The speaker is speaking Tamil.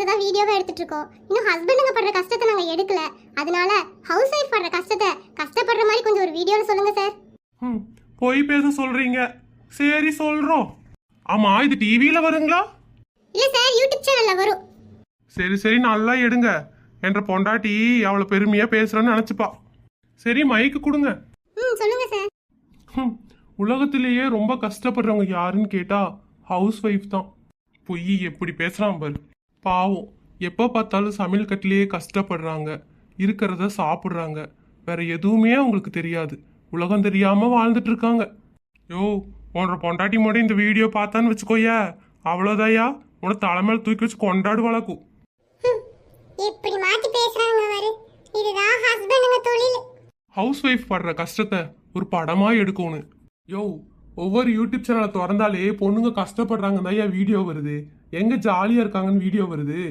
கஷ்டத்தை தான் வீடியோவா எடுத்துட்டு இருக்கோம். இன்னும் ஹஸ்பண்டுங்க படுற கஷ்டத்தை நாங்க எடுக்கல. அதனால ஹவுஸ் ஒய்ஃப் படுற கஷ்டத்தை கஷ்டப்படுற மாதிரி கொஞ்சம் ஒரு வீடியோல சொல்லுங்க சார். போய் பேச சொல்றீங்க, சரி சொல்றோம். ஆமா, இது டிவியில வருங்களா? இல்ல சார், யூடியூப் சேனல்ல வரும். சரி சரி, நல்லா எடுங்க. என்ற பொண்டாட்டி அவளை பெருமையா பேசுறேன்னு நினைச்சுப்பா. சரி, மைக்கு கொடுங்க. சொல்லுங்க சார். உலகத்திலேயே ரொம்ப கஷ்டப்படுறவங்க யாருன்னு கேட்டா ஹவுஸ் ஒய்ஃப் தான். பொய் எப்படி பேசுறான் பாரு. பாவம், எப்போ பார்த்தாலும் சமையல் கட்டிலேயே கஷ்டப்படுறாங்க, இருக்கிறத சாப்பிட்றாங்க, வேற எதுவுமே அவங்களுக்கு தெரியாது, உலகம் தெரியாம வாழ்ந்துட்டு இருக்காங்க. யோ, உன்னோட பொண்டாட்டி மட்டும் இந்த வீடியோ பார்த்தான்னு வச்சுக்கோயா, அவ்வளோதாயா உன தலைமையில தூக்கி வச்சு கொண்டாடு வளர்க்கும். இப்படி மாத்தி பேசுறாங்க பாரு, இதுதான் ஹஸ்பண்டுங்க தொழில். ஹவுஸ் ஒய்ஃப் படுற கஷ்டத்தை ஒரு படமா எடுக்கணும். யோ, ஒவ்வொரு யூடியூப் சேனலை திறந்தாலே பொண்ணுங்க கஷ்டப்படுறாங்க தான் வீடியோ வருது, எங்க ஜாலியா இருக்காங்கன்னு வீடியோ வருது.